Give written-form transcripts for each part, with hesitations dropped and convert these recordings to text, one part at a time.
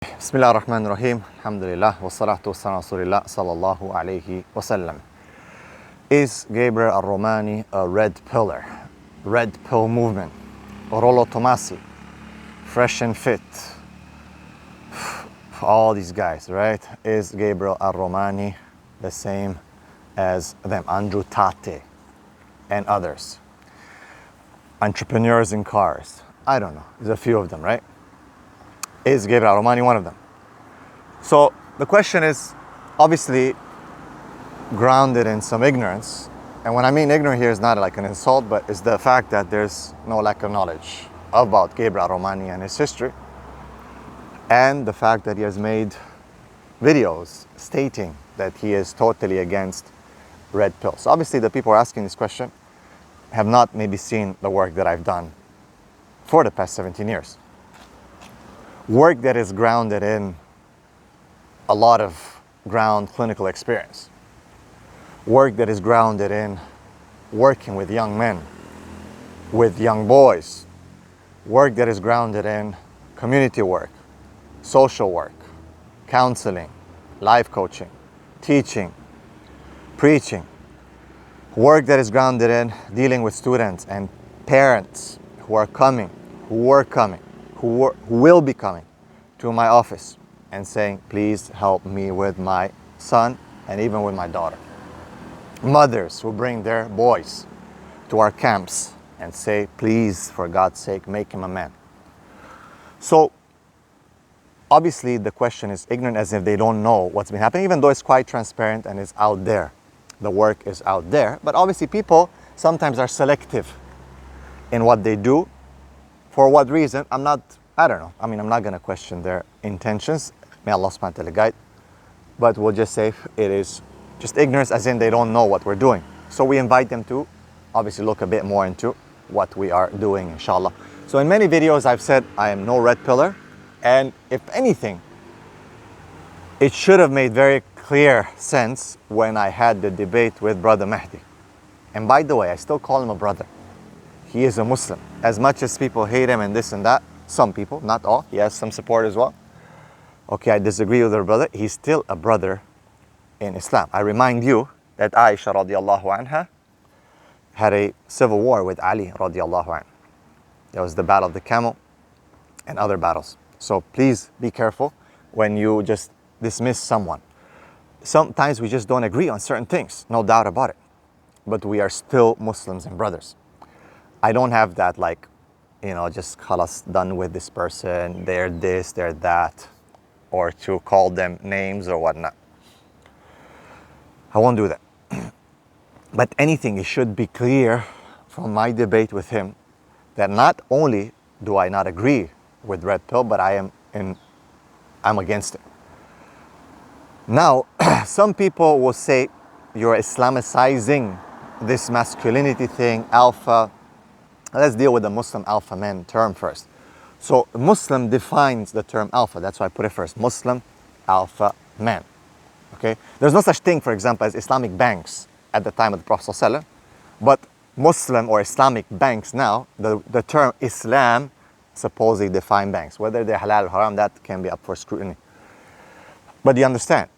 Bismillah ar-Rahman ar-Rahim. Alhamdulillah. Wassalatu wassalamu ala Rasulillah sallallahu alayhi wasallam. Is Gabriel al-Romani a red pillar? Red pill movement. Rollo Tomasi. Fresh and fit. All these guys, right? Is Gabriel al-Romani the same as them? Andrew Tate and others. Entrepreneurs in cars. I don't know. There's a few of them, right? Is Gabriel al-Romani one of them? So the question is obviously grounded in some ignorance. And when I mean ignorant here is not like an insult, but it's the fact that there's no lack of knowledge about Gabriel al-Romani and his history. And the fact that he has made videos stating that he is totally against red pill. So obviously the people who are asking this question have not maybe seen the work that I've done for the past 17 years. Work that is grounded in a lot of ground clinical experience. Work that is grounded in working with young men, with young boys. Work that is grounded in community work, social work, counseling, life coaching, teaching, preaching. Work that is grounded in dealing with students and parents who are coming, who were coming, who will be coming to my office and saying, please help me with my son and even with my daughter. Mothers who bring their boys to our camps and say, please, for God's sake, make him a man. So obviously the question is ignorant, as if they don't know what's been happening, even though it's quite transparent and it's out there. The work is out there, but obviously people sometimes are selective in what they do. For what reason? I don't know. I'm not going to question their intentions. May Allah subhanahu wa ta'ala guide. But we'll just say it is just ignorance, as in they don't know what we're doing. So we invite them to obviously look a bit more into what we are doing, inshallah. So in many videos I've said I am no red pillar. And if anything, it should have made very clear sense when I had the debate with Brother Mahdi. And by the way, I still call him a brother. He is a Muslim. As much as people hate him and this and that, some people, not all, he has some support as well. Okay, I disagree with her brother. He's still a brother in Islam. I remind you that Aisha radiallahu anha had a civil war with Ali radiallahu anha. There was the battle of the camel and other battles. So please be careful when you just dismiss someone. Sometimes we just don't agree on certain things, no doubt about it. But we are still Muslims and brothers. I don't have that just khalas, done with this person, they're this, they're that, or to call them names or whatnot. I won't do that. But anything, it should be clear from my debate with him that not only do I not agree with red pill, but I'm against it. Now, some people will say you're Islamicizing this masculinity thing, alpha. Let's deal with the Muslim alpha man term first. So Muslim defines the term alpha. That's why I put it first. Muslim alpha man. Okay? There's no such thing, for example, as Islamic banks at the time of the Prophet ﷺ. But Muslim or Islamic banks now, the term Islam supposedly define banks. Whether they're halal or haram, that can be up for scrutiny. But you understand?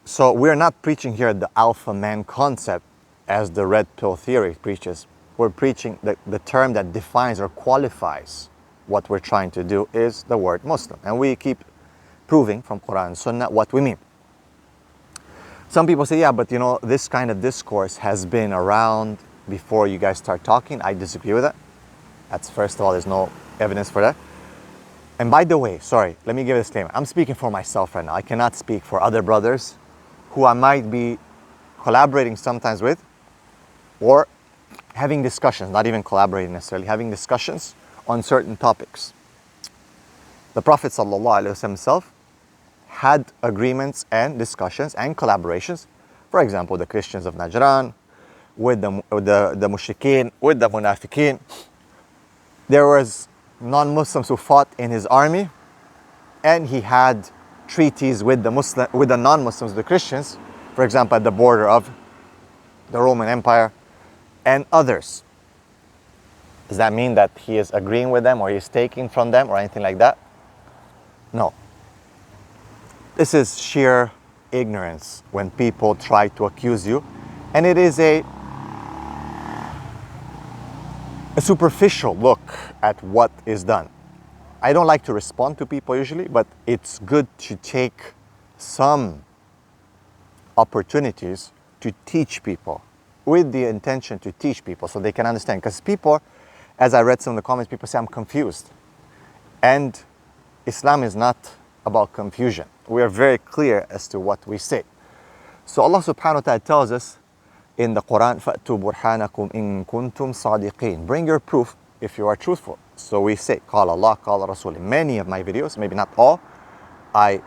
So we're not preaching here the alpha man concept as the red pill theory preaches. We're preaching the term that defines or qualifies what we're trying to do is the word Muslim. And we keep proving from Quran and Sunnah what we mean. Some people say, yeah, but this kind of discourse has been around before you guys start talking. I disagree with that. That's first of all, there's no evidence for that. And by the way, sorry, let me give a disclaimer. I'm speaking for myself right now. I cannot speak for other brothers who I might be collaborating sometimes with, or having discussions, not even collaborating necessarily, having discussions on certain topics. The Prophet ﷺ himself had agreements and discussions and collaborations, for example, the Christians of Najran, with the mushrikeen, with the munafiqeen. There was non-Muslims who fought in his army, and he had treaties with the non-Muslims, the Christians, for example, at the border of the Roman Empire and others. Does that mean that he is agreeing with them or he's taking from them or anything like that? No. This is sheer ignorance when people try to accuse you, and it is a superficial look at what is done. I don't like to respond to people usually, but it's good to take some opportunities to teach people, with the intention to teach people so they can understand. Because people, as I read some of the comments, people say, I'm confused. And Islam is not about confusion. We are very clear as to what we say. So Allah subhanahu wa ta'ala tells us in the Quran, فَأْتُوا بُرْحَانَكُمْ إِن كُنْتُمْ صَادِقِينَ. Bring your proof if you are truthful. So we say, قال Allah, قال Rasul. In many of my videos, maybe not all, I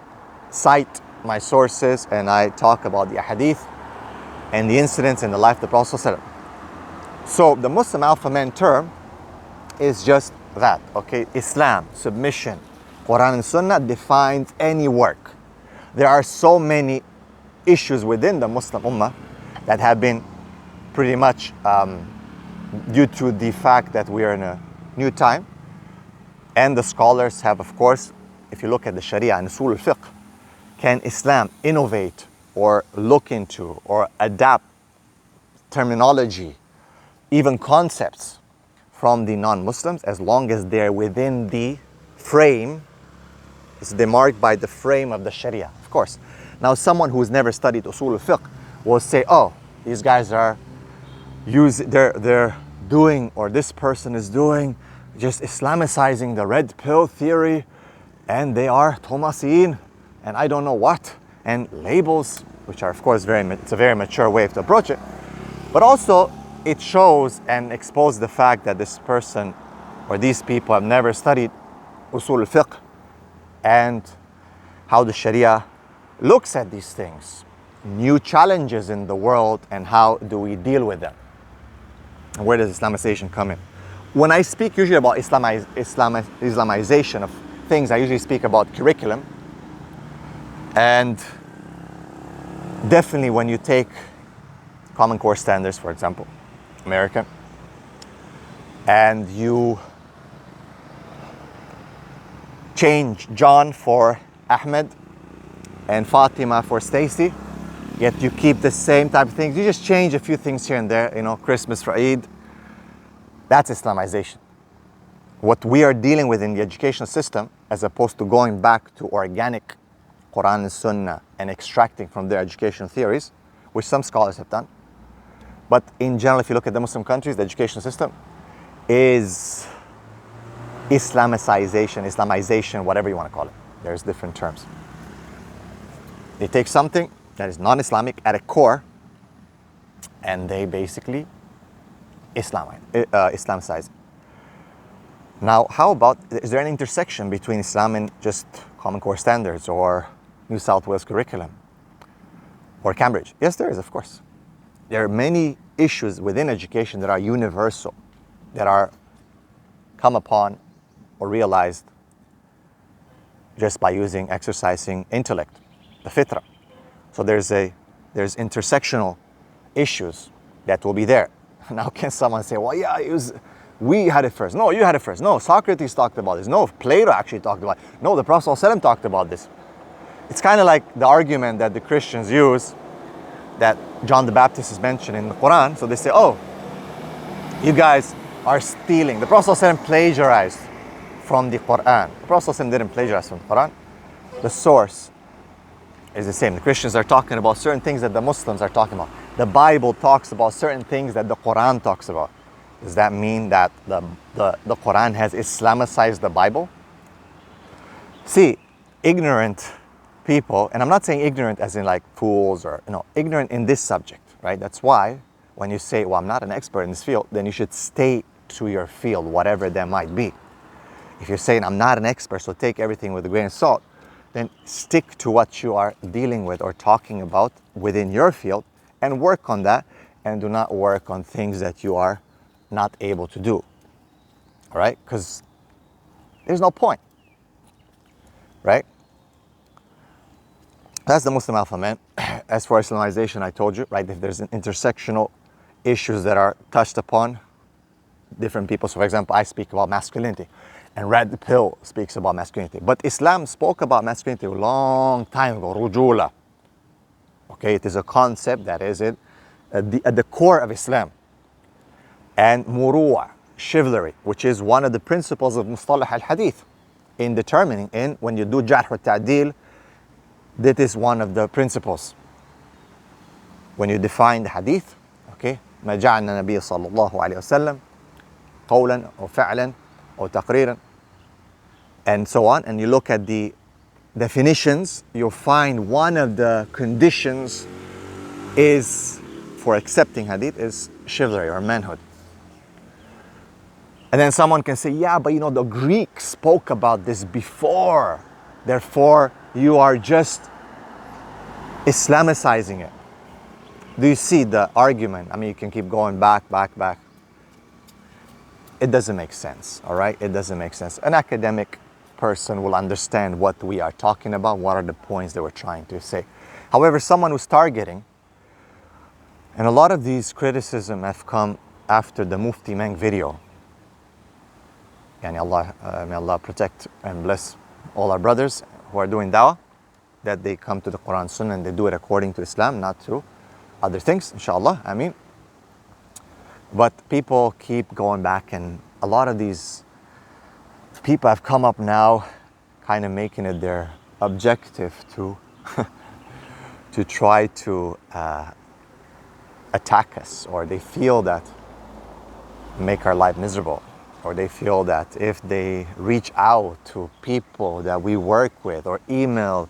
cite my sources and I talk about the hadith and the incidents in the life of the Prophet ﷺ. So the Muslim alpha man term is just that, okay? Islam, submission, Quran and Sunnah defines any work. There are so many issues within the Muslim Ummah that have been pretty much due to the fact that we are in a new time. And the scholars have, of course, if you look at the Sharia and Usul al-Fiqh, can Islam innovate or look into or adapt terminology, even concepts from the non-Muslims, as long as they're within the frame, they're marked by the frame of the Sharia, of course. Now, someone who's never studied Usul al-Fiqh will say, oh, these guys are they're doing, or this person is doing, just Islamicizing the red pill theory, and they are Thomasine, and I don't know what, and labels, which are, of course, it's a very mature way to approach it. But also, it shows and exposes the fact that this person or these people have never studied Usul al-Fiqh and how the Sharia looks at these things, new challenges in the world, and how do we deal with them. And where does Islamization come in? When I speak usually about Islamization of things, I usually speak about curriculum. And definitely when you take Common Core standards, for example, American, and you change John for Ahmed and Fatima for Stacy, yet you keep the same type of things. You just change a few things here and there, Christmas for Eid. That's Islamization. What we are dealing with in the educational system, as opposed to going back to organic Quran and Sunnah and extracting from their educational theories, which some scholars have done. But in general, if you look at the Muslim countries, the educational system is Islamization, whatever you want to call it. There's different terms. They take something that is non-Islamic at a core, and they basically Islamicize it. Now, how about, is there an intersection between Islam and just Common Core standards or New South Wales curriculum or Cambridge? Yes, there is, of course. There are many issues within education that are universal, that are come upon or realized just by exercising intellect, the fitrah. So there's intersectional issues that will be there. Now, can someone say, well, yeah, we had it first. No, you had it first. No, Socrates talked about this. No, Plato actually talked about it. No, the Prophet ﷺ talked about this. It's kind of like the argument that the Christians use that John the Baptist is mentioned in the Quran. So they say, oh, you guys are stealing. The Prophet ﷺ plagiarized from the Quran. The Prophet ﷺ didn't plagiarize from the Quran. The source is the same. The Christians are talking about certain things that the Muslims are talking about. The Bible talks about certain things that the Quran talks about. Does that mean that the Quran has Islamicized the Bible? See, ignorant people, and I'm not saying ignorant as in like fools or, ignorant in this subject, right? That's why when you say, well, I'm not an expert in this field, then you should stay to your field, whatever that might be. If you're saying, I'm not an expert, so take everything with a grain of salt, then stick to what you are dealing with or talking about within your field and work on that, and do not work on things that you are not able to do, all right? Because there's no point, right? That's the Muslim alpha man. As for Islamization, I told you, right? If there's an intersectional issues that are touched upon different people. So for example, I speak about masculinity. And Red Pill speaks about masculinity. But Islam spoke about masculinity a long time ago, rujula. Okay, it is a concept that is at the core of Islam. And muru'a, chivalry, which is one of the principles of mustalah al-hadith in determining, when you do jarh wa ta'dil, that is one of the principles. When you define the hadith, okay, ما جعلنا النبي صلى الله عليه وسلم قولا أو فعلا أو تقريرا, and so on, and you look at the definitions, you'll find one of the conditions is for accepting hadith is chivalry or manhood. And then someone can say, yeah, but the Greeks spoke about this before, therefore you are just Islamicizing it. Do you see the argument? I mean, you can keep going back. It doesn't make sense, all right? It doesn't make sense. An academic person will understand what we are talking about, what are the points that we're trying to say. However, someone who's targeting, and a lot of these criticisms have come after the Mufti Meng video. Yani may Allah protect and bless all our brothers who are doing dawah, that they come to the Quran Sunnah and they do it according to Islam, not to other things, inshallah, I mean. But people keep going back, and a lot of these people have come up now kind of making it their objective to to try to attack us, or they feel that make our life miserable, or they feel that if they reach out to people that we work with or email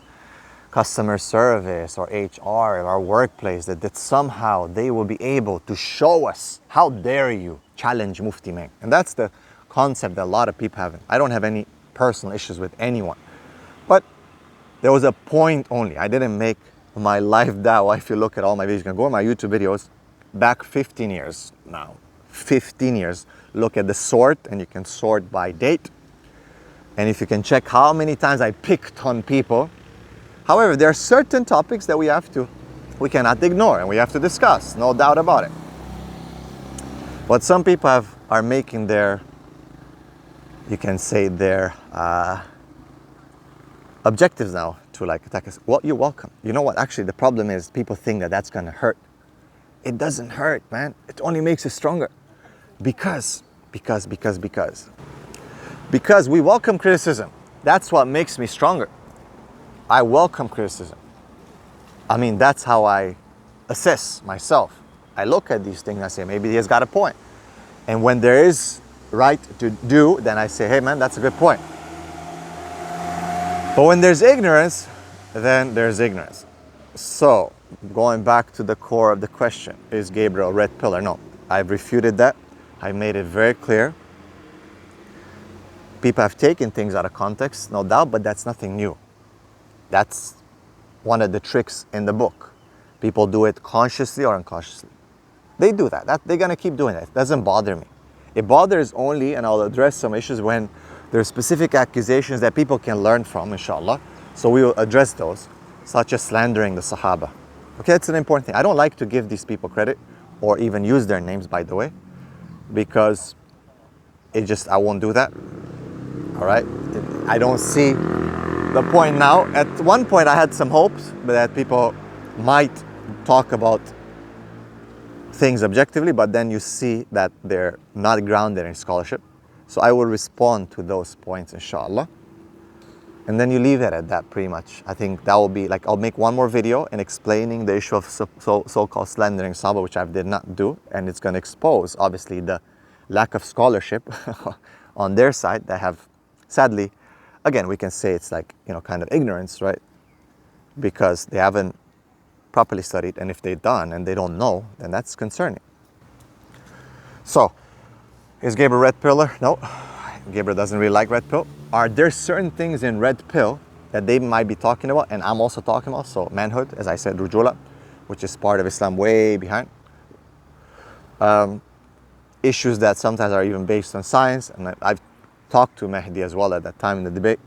customer service or HR in our workplace, that somehow they will be able to show us, how dare you challenge Mufti Meng. And that's the concept that a lot of people have. I don't have any personal issues with anyone, but there was a point only. I didn't make my life dawah. If you look at all my videos, you can go to my YouTube videos back 15 years now. 15 years. Look at the sort, and you can sort by date. And if you can check how many times I picked on people. However, there are certain topics that we cannot ignore, and we have to discuss, no doubt about it. But some people are making their, you can say, their objectives now to like attack us. Well, you're welcome. You know what? Actually, the problem is people think that that's gonna hurt. It doesn't hurt, man. It only makes us stronger. Because we welcome criticism. That's what makes me stronger. I welcome criticism. I mean, that's how I assess myself. I look at these things and I say, maybe he has got a point. And when there is right to do, then I say, hey man, that's a good point. But when there's ignorance, then there's ignorance. So, going back to the core of the question, is Gabriel Red Pill or no? I've refuted that. I made it very clear. People have taken things out of context, no doubt, but that's nothing new. That's one of the tricks in the book. People do it consciously or unconsciously. They do that. They're going to keep doing that. It doesn't bother me. It bothers only, and I'll address some issues when there are specific accusations that people can learn from, inshallah. So we will address those, such as slandering the Sahaba. Okay, it's an important thing. I don't like to give these people credit or even use their names, by the way, because I won't do that. All right? I don't see the point now. At one point I had some hopes that people might talk about things objectively, but then you see that they're not grounded in scholarship. So I will respond to those points, inshallah. And then you leave it at that pretty much. I think that will be like, I'll make one more video in explaining the issue of so-called slandering Sahaba, which I did not do. And it's going to expose, obviously, the lack of scholarship on their side that have, sadly, again, we can say it's like, kind of ignorance, right? Because they haven't properly studied, and if they've done and they don't know, then that's concerning. So, is Gabriel Red Pill? No, Gabriel doesn't really like Red Pill. Are there certain things in Red Pill that they might be talking about, and I'm also talking about? So, manhood, as I said, rujula, which is part of Islam way behind. Issues that sometimes are even based on science, and I've talked to Mahdi as well at that time in the debate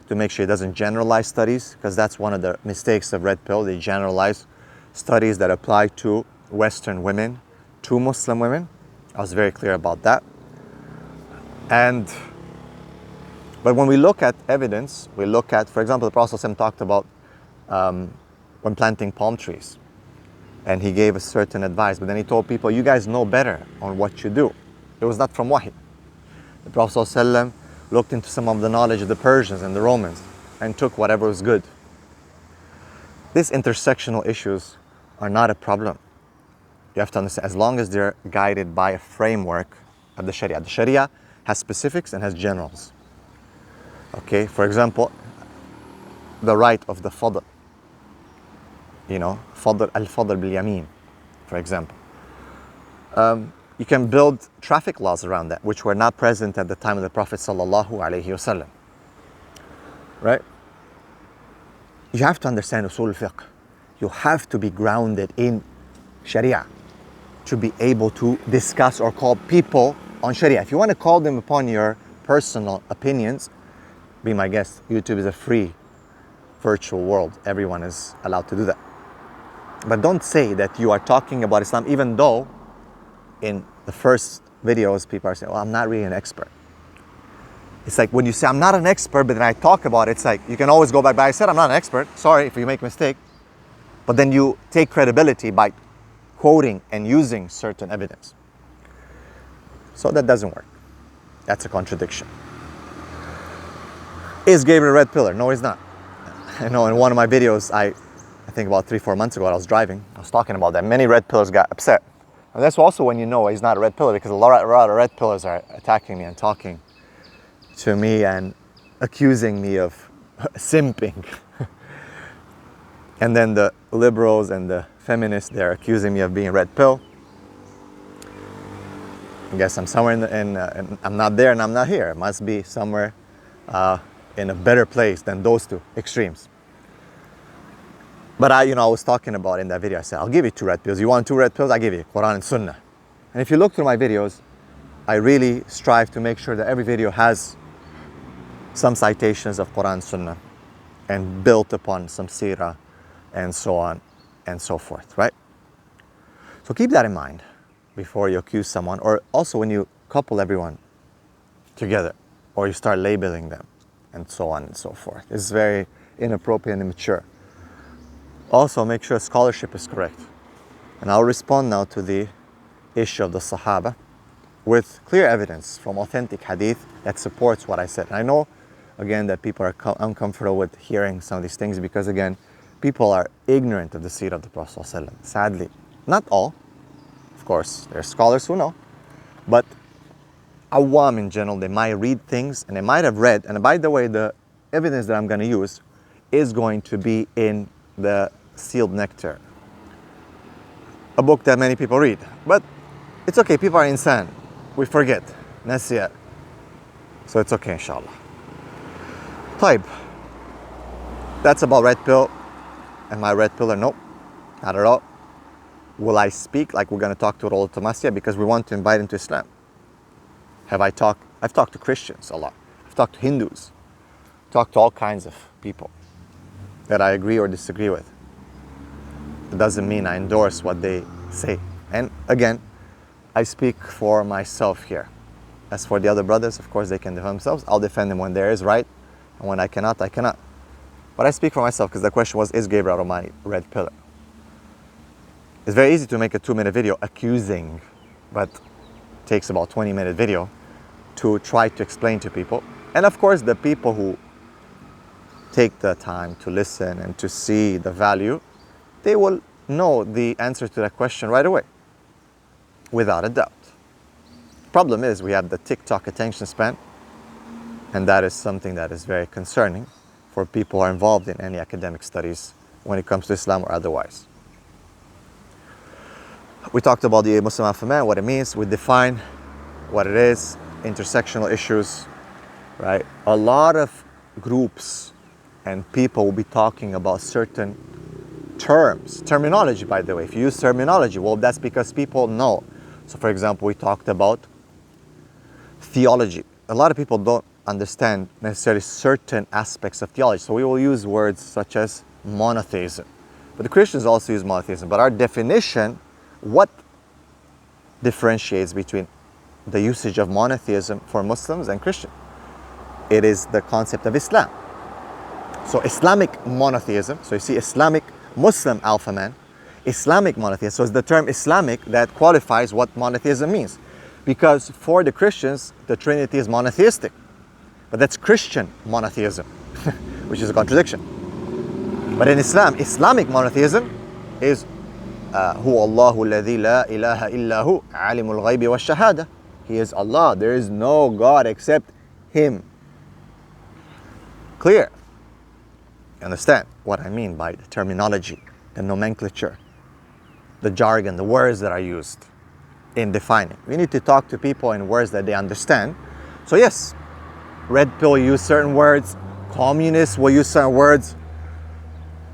to make sure he doesn't generalize studies, because that's one of the mistakes of Red Pill. They generalize studies that apply to Western women, to Muslim women. I was very clear about that. And But when we look at evidence, we look at, for example, the Prophet ﷺ talked about when planting palm trees. And he gave a certain advice, but then he told people, you guys know better on what you do. It was not from Wahy. The Prophet ﷺ looked into some of the knowledge of the Persians and the Romans and took whatever was good. These intersectional issues are not a problem. You have to understand, as long as they're guided by a framework of the Sharia. The Sharia has specifics and has generals. Okay, for example, the right of the fadl. You know, al-fadl bil-yamin, for example. You can build traffic laws around that, which were not present at the time of the Prophet sallallahu alaihi wasallam. Right? You have to understand usul al-fiqh. You have to be grounded in Sharia to be able to discuss or call people on Sharia. If you want to call them upon your personal opinions, be my guest. YouTube is a free virtual world. Everyone is allowed to do that. But don't say that you are talking about Islam, even though in the first videos people are saying, well, I'm not really an expert. It's like when you say I'm not an expert, but then I talk about it, it's like you can always go back, but I said I'm not an expert. Sorry if you make a mistake. But then you take credibility by quoting and using certain evidence. So that doesn't work. That's a contradiction. Is Gabriel Red Pill? No, he's not. I know in one of my videos, I think about 3-4 months ago, I was driving, I was talking about that. Many red pillers got upset. And that's also when you know he's not a red pillar, because a lot of red pillars are attacking me and talking to me and accusing me of simping. And then the liberals and the feminists, they're accusing me of being red pill. I guess I'm somewhere I'm not there and I'm not here. It must be somewhere in a better place than those two extremes. But I was talking about in that video, I said, I'll give you 2 red pills. You want 2 red pills? I give you Quran and Sunnah. And if you look through my videos, I really strive to make sure that every video has some citations of Quran and Sunnah and built upon some seerah and so on and so forth, right? So keep that in mind before you accuse someone, or also when you couple everyone together or you start labeling them and so on and so forth. It's very inappropriate and immature. Also, make sure scholarship is correct. And I'll respond now to the issue of the Sahaba with clear evidence from authentic hadith that supports what I said. And I know, again, that people are uncomfortable with hearing some of these things because, again, people are ignorant of the seerah of the Prophet ﷺ. Sadly. Not all. Of course, there are scholars who know. But awam in general, they might read things and they might have read. And by the way, the evidence that I'm going to use is going to be in the Sealed Nectar, a book that many people read. But it's okay, people are insan. We forget. Nasiya. So it's okay, inshallah. Type. That's about red pill. Am I red pillar? Nope, not at all. Will I speak like we're going to talk to Raul Tamasya because we want to invite him to Islam? I've talked to Christians a lot. I've talked to Hindus. Talked to all kinds of people that I agree or disagree with. It doesn't mean I endorse what they say. And again, I speak for myself here. As for the other brothers, of course, they can defend themselves. I'll defend them when there is right, and when I cannot, I cannot. But I speak for myself because the question was, is Gabriel Romani red pillar? It's very easy to make a 2-minute video accusing, but it takes about 20-minute video to try to explain to people. And of course, the people who take the time to listen and to see the value, they will know the answer to that question right away, without a doubt. Problem is, we have the TikTok attention span, and that is something that is very concerning for people who are involved in any academic studies when it comes to Islam or otherwise. We talked about the Muslim Alpha Man, what it means. We define what it is, intersectional issues, right? A lot of groups and people will be talking about certain terminology, by the way. If you use terminology, well, that's because people know. So for example, we talked about theology. A lot of people don't understand necessarily certain aspects of theology. So we will use words such as monotheism. But the Christians also use monotheism. But our definition, what differentiates between the usage of monotheism for Muslims and Christians? It is the concept of Islam. So Islamic monotheism, so you see Islamic Muslim alpha man, Islamic monotheism. So it's the term Islamic that qualifies what monotheism means. Because for the Christians, the Trinity is monotheistic. But that's Christian monotheism, which is a contradiction. But in Islam, Islamic monotheism is هو الله الذي لا إله إلا هو عالم الغيب والشهادة. He is Allah. There is no God except Him. Clear? Understand what I mean by the terminology, the nomenclature, the jargon, the words that are used in defining. We need to talk to people in words that they understand. So yes, Red Pill use certain words, communists will use certain words,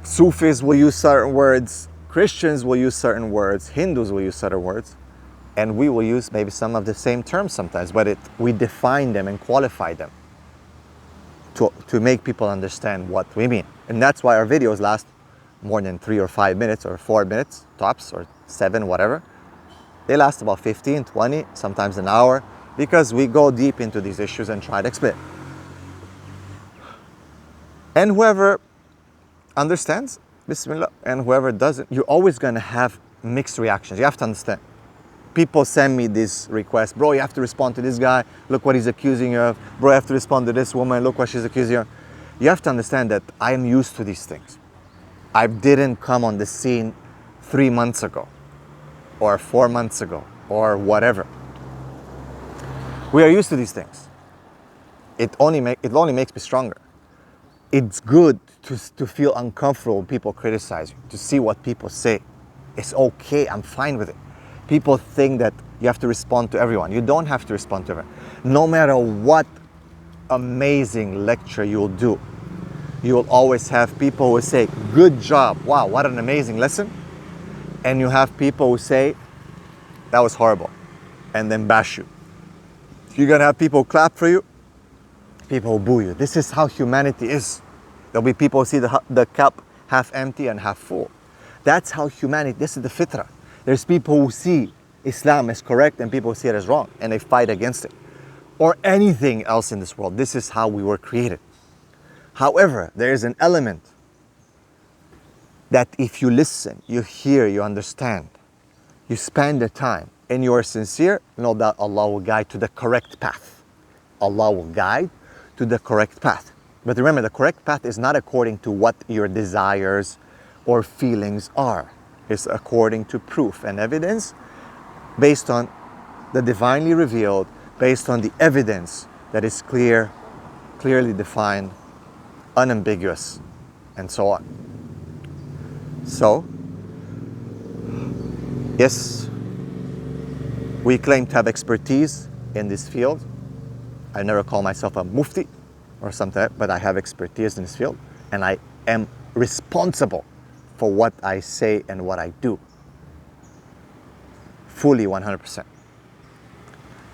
Sufis will use certain words, Christians will use certain words, Hindus will use certain words, and we will use maybe some of the same terms sometimes, but we define them and qualify them to make people understand what we mean. And that's why our videos last more than 3 or 5 minutes or 4 minutes tops, or 7, whatever. They last about 15, 20, sometimes an hour, because we go deep into these issues and try to explain. And whoever understands, Bismillah, and whoever doesn't, you're always going to have mixed reactions. You have to understand. People send me this request, bro, you have to respond to this guy, look what he's accusing you of. Bro, you have to respond to this woman, look what she's accusing you of. You have to understand that I am used to these things. I didn't come on the scene 3 months ago, or 4 months ago, or whatever. We are used to these things. It only makes me stronger. It's good to feel uncomfortable when people criticize you, to see what people say. It's okay, I'm fine with it. People think that you have to respond to everyone. You don't have to respond to everyone. No matter what amazing lecture you'll do, you will always have people who say, good job, wow, what an amazing lesson. And you have people who say, that was horrible, and then bash you. You're gonna have people clap for you, people who boo you. This is how humanity is. There'll be people who see the cup half empty and half full. That's how humanity, this is the fitrah. There's people who see Islam as correct and people who see it as wrong, and they fight against it. Or anything else in this world. This is how we were created. However, there is an element that if you listen, you hear, you understand, you spend the time, and you are sincere, know that Allah will guide to the correct path. Allah will guide to the correct path. But remember, the correct path is not according to what your desires or feelings are. It's according to proof and evidence based on the divinely revealed, based on the evidence that is clear, clearly defined, unambiguous, and so on. So, yes, we claim to have expertise in this field. I never call myself a mufti or something, but I have expertise in this field, and I am responsible for what I say and what I do. Fully 100%.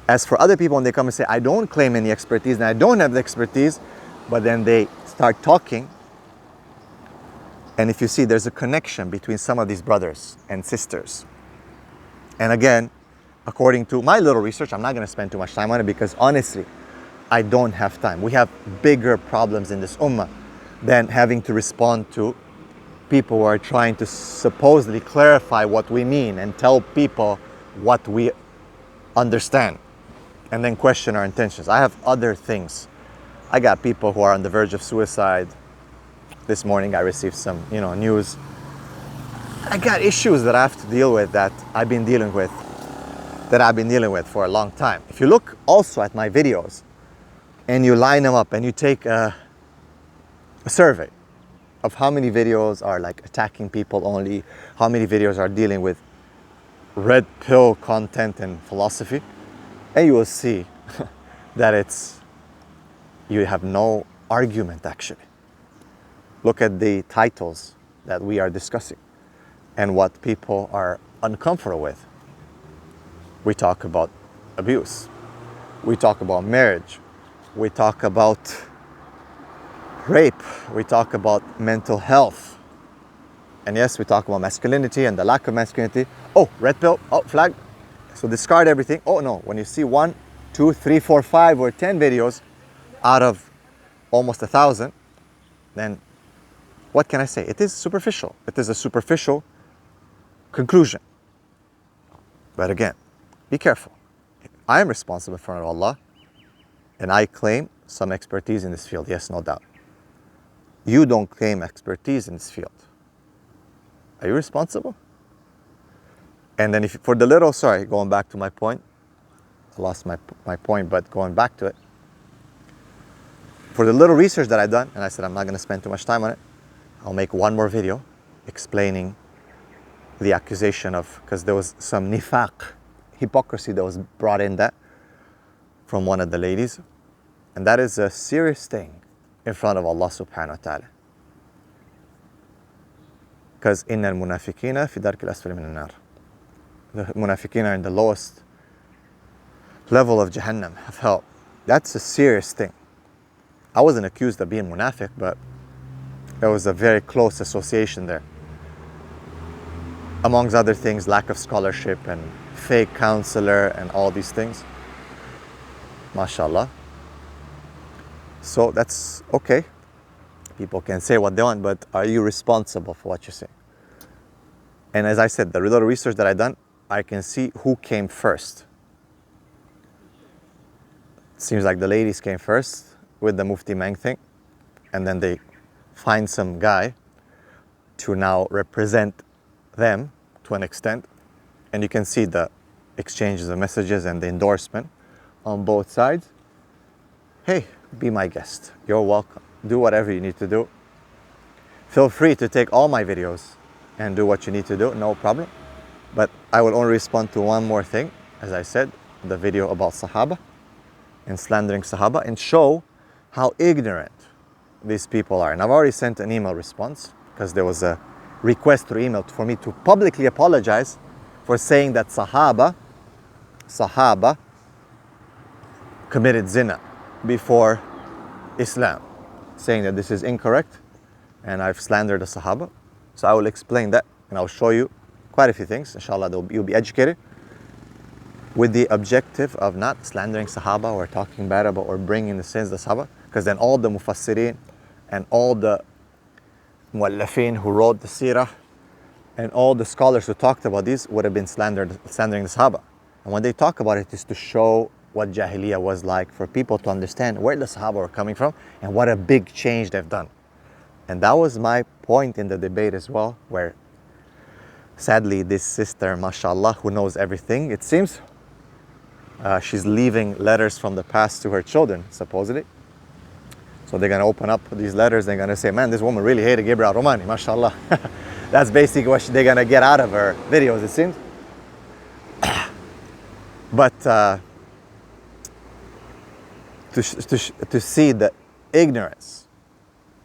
As for other people, when they come and say, I don't claim any expertise and I don't have the expertise, but then they start talking, and if you see, there's a connection between some of these brothers and sisters. And again, according to my little research, I'm not going to spend too much time on it because honestly, I don't have time. We have bigger problems in this ummah than having to respond to people who are trying to supposedly clarify what we mean and tell people what we understand and then question our intentions. I have other things. I got people who are on the verge of suicide. This morning I received some, news. I got issues that I have to deal with that I've been dealing with for a long time. If you look also at my videos and you line them up and you take a survey of how many videos are like attacking people only, how many videos are dealing with red pill content and philosophy, and you will see that you have no argument actually. Look at the titles that we are discussing and what people are uncomfortable with. We talk about abuse. We talk about marriage. We talk about rape. We talk about mental health. And yes, we talk about masculinity and the lack of masculinity. Oh, red pill, oh, flag. So discard everything. Oh no, when you see 1, 2, 3, 4, 5 or 10 videos out of almost 1,000, then what can I say? It is superficial. It is a superficial conclusion. But again, be careful. I am responsible in front of Allah, and I claim some expertise in this field. Yes, no doubt. You don't claim expertise in this field. Are you responsible? And then if for the little, sorry, going back to my point, I lost my point, but going back to it, for the little research that I've done, and I said I'm not going to spend too much time on it, I'll make one more video explaining the accusation of, because there was some nifaq, hypocrisy that was brought in that from one of the ladies, and that is a serious thing in front of Allah subhanahu wa ta'ala. Because inna al-munafiqina fi darki al-asfali min al-nar. The munafiqin are in the lowest level of Jahannam, of hell. That's a serious thing. I wasn't accused of being munafiq, but there was a very close association there. Amongst other things, lack of scholarship and fake counselor and all these things. MashaAllah. So that's okay. People can say what they want, but are you responsible for what you say? And as I said, the little research that I've done, I can see who came first. It seems like the ladies came first with the Mufti Meng thing, and then they find some guy to now represent them to an extent, and you can see the exchanges of messages and the endorsement on both sides. Hey, be my guest. You're welcome. Do whatever you need to do. Feel free to take all my videos and do what you need to do, no problem. But I will only respond to one more thing, as I said, the video about Sahaba and slandering Sahaba, and show how ignorant these people are. And I've already sent an email response because there was a request through email for me to publicly apologize for saying that Sahaba committed zina before Islam, saying that this is incorrect and I've slandered the Sahaba. So I will explain that and I'll show you quite a few things. Inshallah, you'll be educated with the objective of not slandering Sahaba or talking bad about or bringing the sins of the Sahaba, because then all the Mufassirin and all the Muallafin who wrote the Seerah and all the scholars who talked about these would have been slandering the Sahaba. And when they talk about it, is to show what Jahiliyyah was like, for people to understand where the Sahaba were coming from and what a big change they've done. And that was my point in the debate as well, where sadly this sister, mashallah, who knows everything, it seems, she's leaving letters from the past to her children, supposedly. So they're going to open up these letters, they're going to say, man, this woman really hated Gabriel Romani, mashallah. That's basically what they're going to get out of her videos, it seems. But to see the ignorance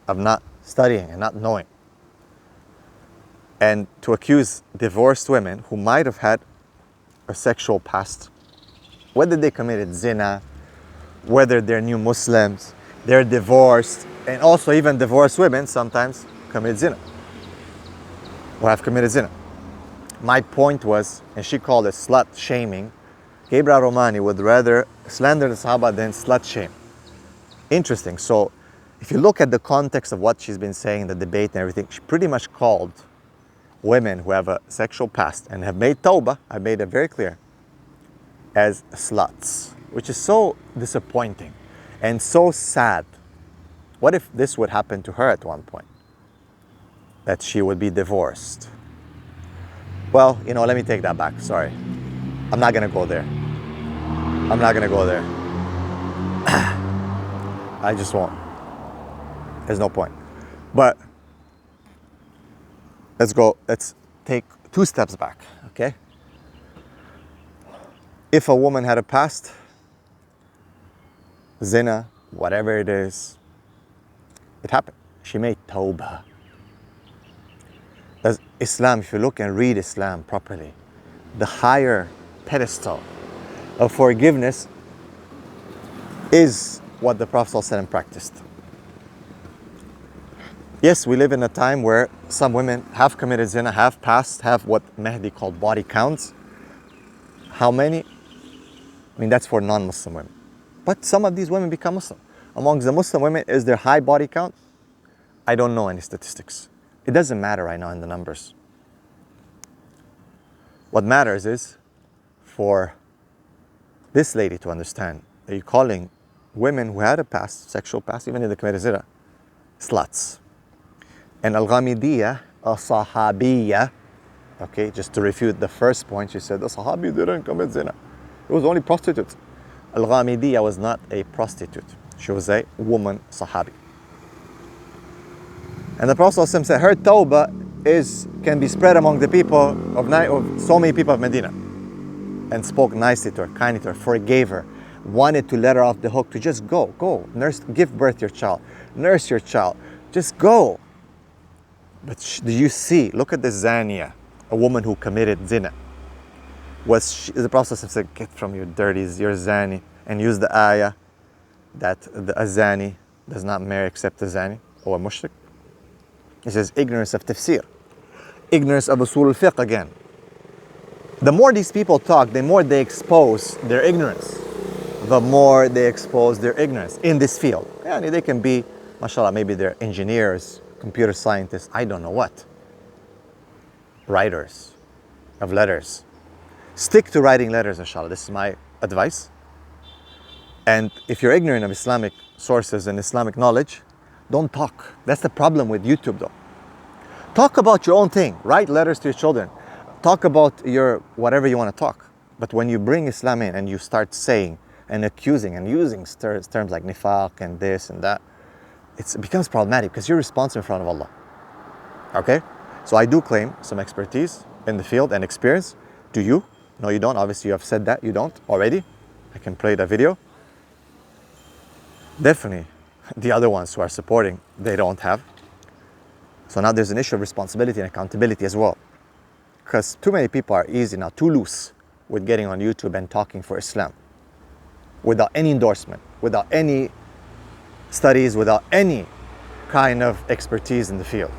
of not studying and not knowing, and to accuse divorced women who might have had a sexual past, whether they committed zina, whether they're new Muslims, they're divorced, and also even divorced women sometimes commit zina or have committed zina. My point was, and she called it slut shaming, Gabriel Romani would rather slander the Sahaba than slut shame. Interesting. So if you look at the context of what she's been saying, the debate and everything, she pretty much called women who have a sexual past and have made tawbah, I made it very clear, as sluts, which is so disappointing and so sad. What if this would happen to her at one point? That she would be divorced. Well, let me take that back, sorry. I'm not gonna go there. I'm not gonna go there. I just won't. There's no point. But let's take 2 steps back, okay? If a woman had a past, zina, whatever it is, it happened. She made tawbah. As Islam, if you look and read Islam properly, the higher pedestal of forgiveness is what the Prophet ﷺ practiced. Yes, we live in a time where some women have committed zina, have passed, have what Mahdi called body counts. How many? I mean, that's for non-Muslim women. But some of these women become Muslim. amongst the Muslim women, is there high body count? I don't know any statistics. It doesn't matter right now in the numbers. What matters is for this lady to understand that you're calling women who had a past, sexual past, even if they committed zina, sluts. And Al-Ghamidiyya, a Sahabiyya, okay, just to refute the first point, she said the Sahabi didn't commit zina. It was only prostitutes. Al-Ghamidiyya was not a prostitute. She was a woman Sahabi. And the Prophet ﷺ said her tawbah can be spread among the people of so many people of Medina, and spoke nicely to her, kindly to her, forgave her, wanted to let her off the hook to just go, nurse, give birth to your child, nurse your child, just go. But do you see, look at the Zaniya, a woman who committed zina. The Prophet said, get from your dirties, you're Zani, and use the ayah that the Azani does not marry except the Zani or a mushrik. He says ignorance of tafsir, ignorance of usul al-fiqh again. The more these people talk, the more they expose their ignorance. The more they expose their ignorance in this field. Yeah, they can be, mashallah, maybe they're engineers, computer scientists, I don't know what. Writers of letters. Stick to writing letters, inshallah. This is my advice. And if you're ignorant of Islamic sources and Islamic knowledge, don't talk. That's the problem with YouTube though. Talk about your own thing. Write letters to your children. Talk about your whatever you want to talk. But when you bring Islam in and you start saying and accusing and using terms like nifaq and this and that, it becomes problematic because you're responsible in front of Allah. Okay? So I do claim some expertise in the field and experience. Do you? No, you don't. Obviously, you have said that. You don't already. I can play the video. Definitely, the other ones who are supporting, they don't have. So now there's an issue of responsibility and accountability as well. Because too many people are easy now, too loose with getting on YouTube and talking for Islam. Without any endorsement, without any studies, without any kind of expertise in the field.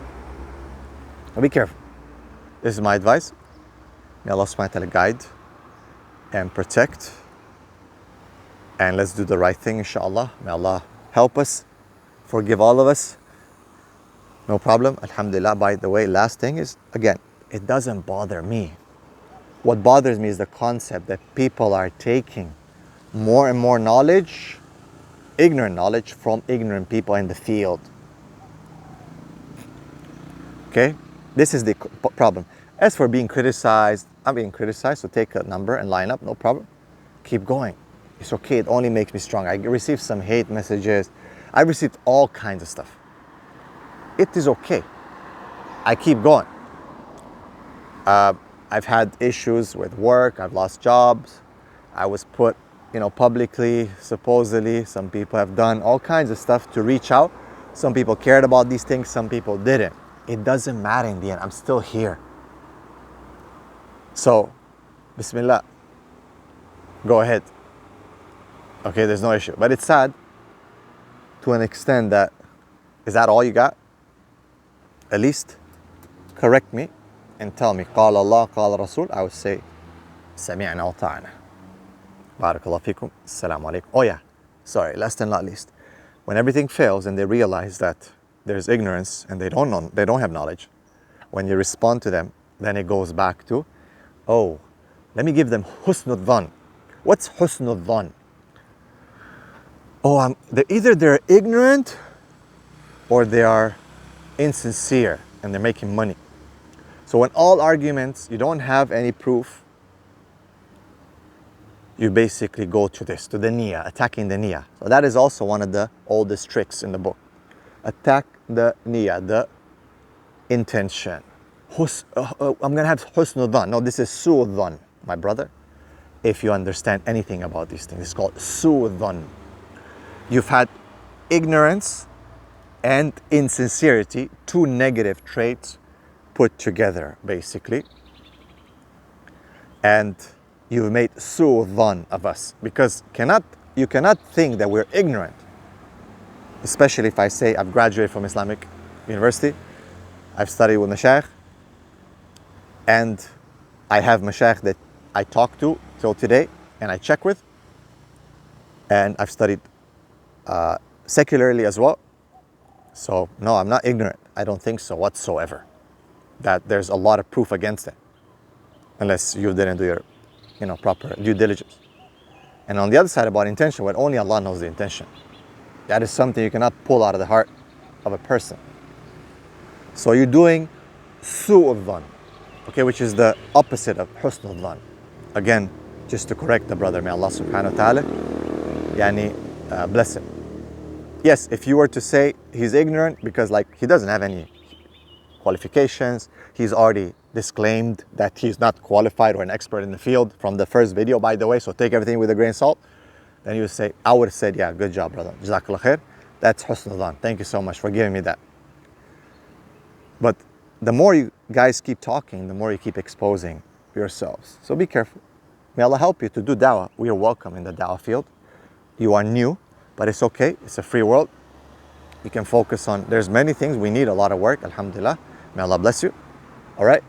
Now be careful. This is my advice. May Allah subhanahu wa ta'ala guide and protect. And let's do the right thing, inshallah. May Allah help us, forgive all of us. No problem, alhamdulillah. By the way, last thing is, again, it doesn't bother me. What bothers me is the concept that people are taking more and more knowledge, ignorant knowledge, from ignorant people in the field. Okay? This is the problem. As for being criticized, I'm being criticized, so take a number and line up, no problem. Keep going. It's okay, it only makes me strong. I received some hate messages. I received all kinds of stuff. It is okay. I keep going. I've had issues with work. I've lost jobs. I was put, publicly, supposedly. Some people have done all kinds of stuff to reach out. Some people cared about these things. Some people didn't. It doesn't matter in the end. I'm still here. So, Bismillah. Go ahead. Okay, there's no issue. But it's sad to an extent that, is that all you got? At least correct me and tell me, قال Allah, قال Rasul. I would say, سمعنا وطعنا. Barakallahu fikum. Assalamu alaikum. Oh yeah, sorry, last and not least. When everything fails and they realize that there's ignorance and they don't know, they don't have knowledge, when you respond to them, then it goes back to, oh, let me give them husnul dhan. What's husnul dhan? Oh, either they're ignorant or they are insincere and they're making money. So when all arguments, you don't have any proof, you basically go to this, to the niyyah, attacking the niyyah. So that is also one of the oldest tricks in the book. Attack the niyyah, the intention. I'm going to have husnul dhan. No, this is su'u dhan, my brother. If you understand anything about these things, it's called su'u dhan. You've had ignorance and insincerity, two negative traits put together, basically. And you've made su'u dhan of us. Because you cannot think that we're ignorant. Especially if I say I've graduated from Islamic University, I've studied with Shaikh, and I have Mashaykh that I talk to till today and I check with, and I've studied secularly as well. So no, I'm not ignorant. I don't think so whatsoever. That there's a lot of proof against it, unless you didn't do your, proper due diligence. And on the other side about intention, well, only Allah knows the intention. That is something you cannot pull out of the heart of a person. So you're doing su'u dhan, okay, which is the opposite of husn dhan. Again, just to correct the brother, may Allah subhanahu wa ta'ala bless him. Yes, if you were to say he's ignorant because he doesn't have any qualifications, he's already disclaimed that he's not qualified or an expert in the field from the first video, by the way, so take everything with a grain of salt. Then you would say, I would have said, yeah, good job, brother. Jazakallah khair. That's husn dhan. Thank you so much for giving me that. But the more you guys keep talking, the more you keep exposing yourselves. So be careful. May Allah help you to do dawah. We are welcome in the dawah field. You are new, but it's okay. It's a free world. You can focus on, there's many things. We need a lot of work, alhamdulillah. May Allah bless you. All right?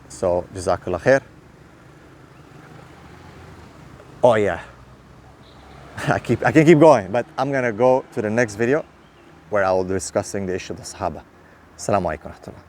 So, jazakallah khair. Oh yeah. I can keep going, but I'm gonna go to the next video where I will be discussing the issue of the Sahaba. Assalamu alaikum wa rahmatullah.